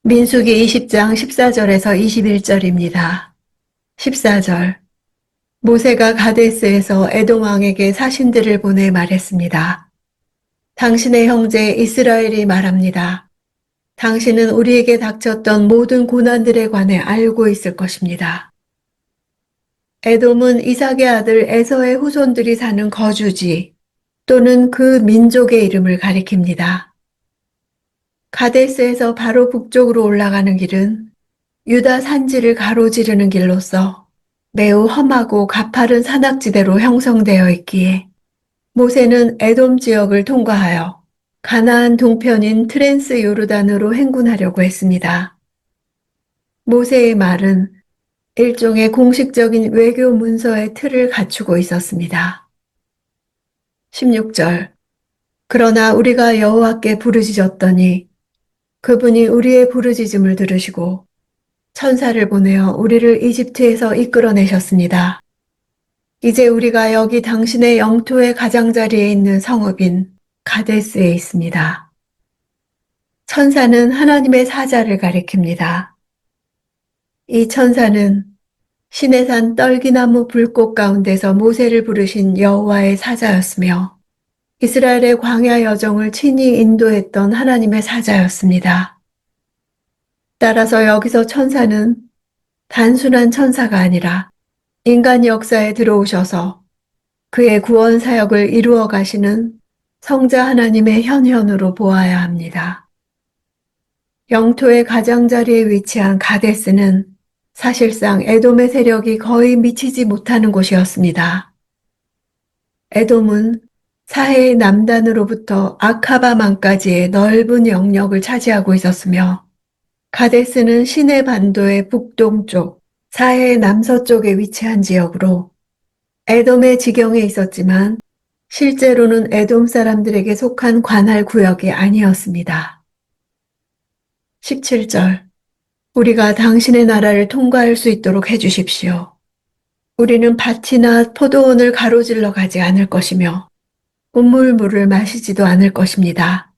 민수기 20장 14절에서 21절입니다. 14절. 모세가 가데스에서 에돔 왕에게 사신들을 보내 말했습니다. 당신의 형제 이스라엘이 말합니다. 당신은 우리에게 닥쳤던 모든 고난들에 관해 알고 있을 것입니다. 에돔은 이삭의 아들 에서의 후손들이 사는 거주지 또는 그 민족의 이름을 가리킵니다. 가데스에서 바로 북쪽으로 올라가는 길은 유다 산지를 가로지르는 길로서 매우 험하고 가파른 산악지대로 형성되어 있기에 모세는 에돔 지역을 통과하여 가나안 동편인 트랜스 요르단으로 행군하려고 했습니다. 모세의 말은 일종의 공식적인 외교 문서의 틀을 갖추고 있었습니다. 16절. 그러나 우리가 여호와께 부르짖었더니 그분이 우리의 부르짖음을 들으시고 천사를 보내어 우리를 이집트에서 이끌어내셨습니다. 이제 우리가 여기 당신의 영토의 가장자리에 있는 성읍인 가데스에 있습니다. 천사는 하나님의 사자를 가리킵니다. 이 천사는 시내산 떨기나무 불꽃 가운데서 모세를 부르신 여호와의 사자였으며 이스라엘의 광야 여정을 친히 인도했던 하나님의 사자였습니다. 따라서 여기서 천사는 단순한 천사가 아니라 인간 역사에 들어오셔서 그의 구원 사역을 이루어 가시는 성자 하나님의 현현으로 보아야 합니다. 영토의 가장자리에 위치한 가데스는 사실상 에돔의 세력이 거의 미치지 못하는 곳이었습니다. 에돔은 사해의 남단으로부터 아카바만까지의 넓은 영역을 차지하고 있었으며 가데스는 시내 반도의 북동쪽, 사해의 남서쪽에 위치한 지역으로 에돔의 지경에 있었지만 실제로는 에돔 사람들에게 속한 관할 구역이 아니었습니다. 17절. 우리가 당신의 나라를 통과할 수 있도록 해주십시오. 우리는 밭이나 포도원을 가로질러 가지 않을 것이며 우물물을 마시지도 않을 것입니다.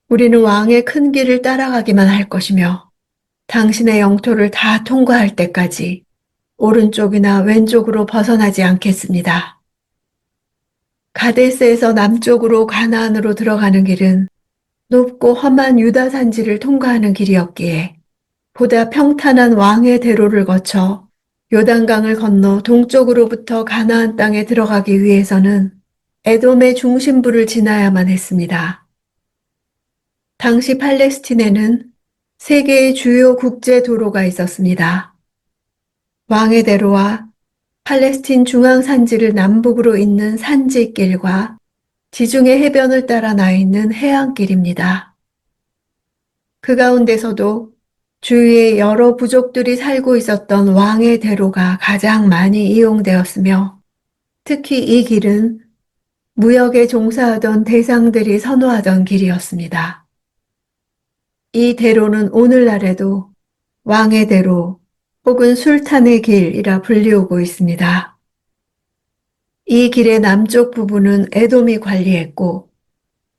우리는 왕의 큰 길을 따라가기만 할 것이며 당신의 영토를 다 통과할 때까지 오른쪽이나 왼쪽으로 벗어나지 않겠습니다. 가데스에서 남쪽으로 가나안으로 들어가는 길은 높고 험한 유다 산지를 통과하는 길이었기에 보다 평탄한 왕의 대로를 거쳐 요단강을 건너 동쪽으로부터 가나안 땅에 들어가기 위해서는 에돔의 중심부를 지나야만 했습니다. 당시 팔레스틴에는 세 개의 주요 국제 도로가 있었습니다. 왕의 대로와 팔레스틴 중앙 산지를 남북으로 잇는 산지길과 지중해 해변을 따라 나 있는 해안길입니다. 그 가운데서도 주위에 여러 부족들이 살고 있었던 왕의 대로가 가장 많이 이용되었으며 특히 이 길은 무역에 종사하던 대상들이 선호하던 길이었습니다. 이 대로는 오늘날에도 왕의 대로 혹은 술탄의 길이라 불리우고 있습니다. 이 길의 남쪽 부분은 에돔이 관리했고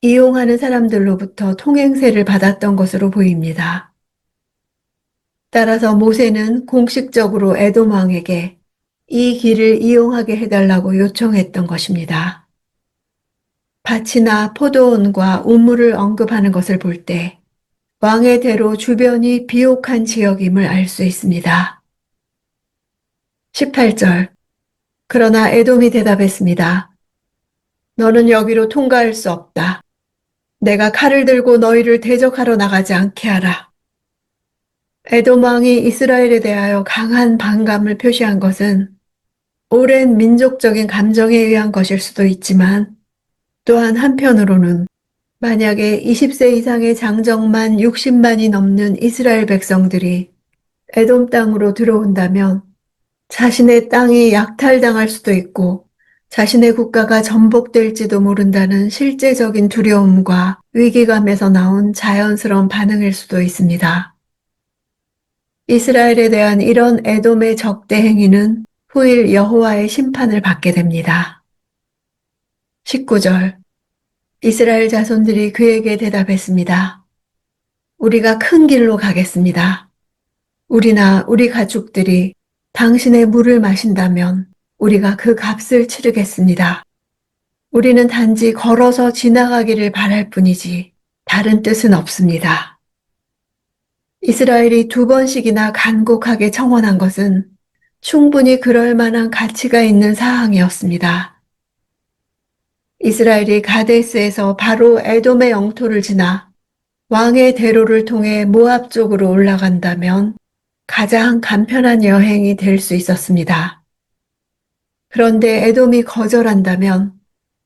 이용하는 사람들로부터 통행세를 받았던 것으로 보입니다. 따라서 모세는 공식적으로 에돔 왕에게 이 길을 이용하게 해달라고 요청했던 것입니다. 밭이나 포도원과 우물을 언급하는 것을 볼 때 왕의 대로 주변이 비옥한 지역임을 알 수 있습니다. 18절. 그러나 에돔이 대답했습니다. 너는 여기로 통과할 수 없다. 내가 칼을 들고 너희를 대적하러 나가지 않게 하라. 에돔 왕이 이스라엘에 대하여 강한 반감을 표시한 것은 오랜 민족적인 감정에 의한 것일 수도 있지만 또한 한편으로는 만약에 20세 이상의 장정만 60만이 넘는 이스라엘 백성들이 에돔 땅으로 들어온다면 자신의 땅이 약탈당할 수도 있고 자신의 국가가 전복될지도 모른다는 실제적인 두려움과 위기감에서 나온 자연스러운 반응일 수도 있습니다. 이스라엘에 대한 이런 에돔의 적대 행위는 후일 여호와의 심판을 받게 됩니다. 19절. 이스라엘 자손들이 그에게 대답했습니다. 우리가 큰 길로 가겠습니다. 우리나 우리 가족들이 당신의 물을 마신다면 우리가 그 값을 치르겠습니다. 우리는 단지 걸어서 지나가기를 바랄 뿐이지 다른 뜻은 없습니다. 이스라엘이 2번씩이나 간곡하게 청원한 것은 충분히 그럴 만한 가치가 있는 사항이었습니다. 이스라엘이 가데스에서 바로 에돔의 영토를 지나 왕의 대로를 통해 모압 쪽으로 올라간다면 가장 간편한 여행이 될 수 있었습니다. 그런데 에돔이 거절한다면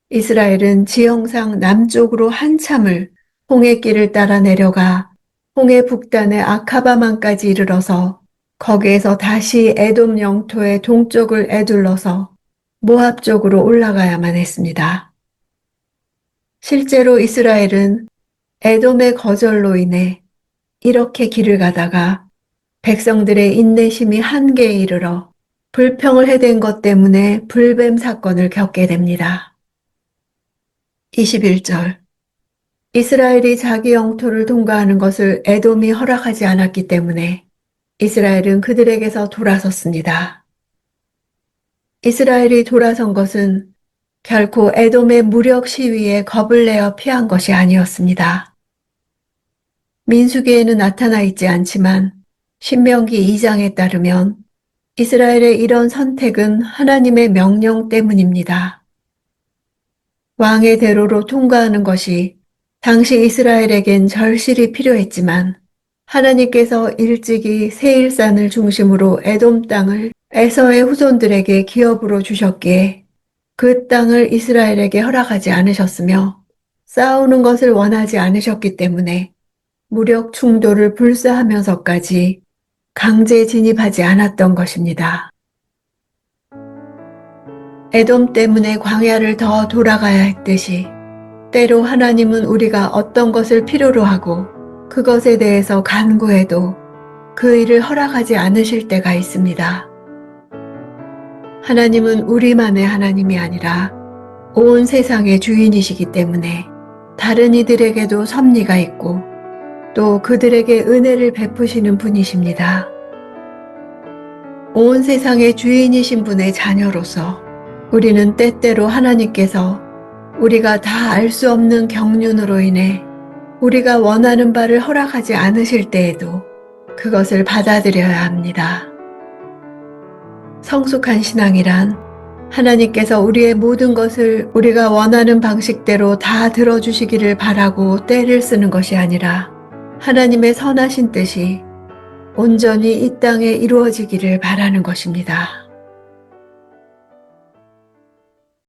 이스라엘은 지형상 남쪽으로 한참을 홍해길을 따라 내려가 홍해 북단의 아카바만까지 이르러서 거기에서 다시 에돔 영토의 동쪽을 에둘러서 모압 쪽으로 올라가야만 했습니다. 실제로 이스라엘은 에돔의 거절로 인해 이렇게 길을 가다가 백성들의 인내심이 한계에 이르러 불평을 해댄 것 때문에 불뱀 사건을 겪게 됩니다. 21절 이스라엘이 자기 영토를 통과하는 것을 에돔이 허락하지 않았기 때문에 이스라엘은 그들에게서 돌아섰습니다. 이스라엘이 돌아선 것은 결코 에돔의 무력 시위에 겁을 내어 피한 것이 아니었습니다. 민수기에는 나타나 있지 않지만 신명기 2장에 따르면 이스라엘의 이런 선택은 하나님의 명령 때문입니다. 왕의 대로로 통과하는 것이 당시 이스라엘에겐 절실히 필요했지만 하나님께서 일찍이 세일산을 중심으로 에돔 땅을 에서의 후손들에게 기업으로 주셨기에 그 땅을 이스라엘에게 허락하지 않으셨으며 싸우는 것을 원하지 않으셨기 때문에 무력 충돌을 불사하면서까지 강제 진입하지 않았던 것입니다. 에돔 때문에 광야를 더 돌아가야 했듯이 때로 하나님은 우리가 어떤 것을 필요로 하고 그것에 대해서 간구해도 그 일을 허락하지 않으실 때가 있습니다. 하나님은 우리만의 하나님이 아니라 온 세상의 주인이시기 때문에 다른 이들에게도 섭리가 있고 또 그들에게 은혜를 베푸시는 분이십니다. 온 세상의 주인이신 분의 자녀로서 우리는 때때로 하나님께서 우리가 다 알 수 없는 경륜으로 인해 우리가 원하는 바를 허락하지 않으실 때에도 그것을 받아들여야 합니다. 성숙한 신앙이란 하나님께서 우리의 모든 것을 우리가 원하는 방식대로 다 들어주시기를 바라고 때를 쓰는 것이 아니라 하나님의 선하신 뜻이 온전히 이 땅에 이루어지기를 바라는 것입니다.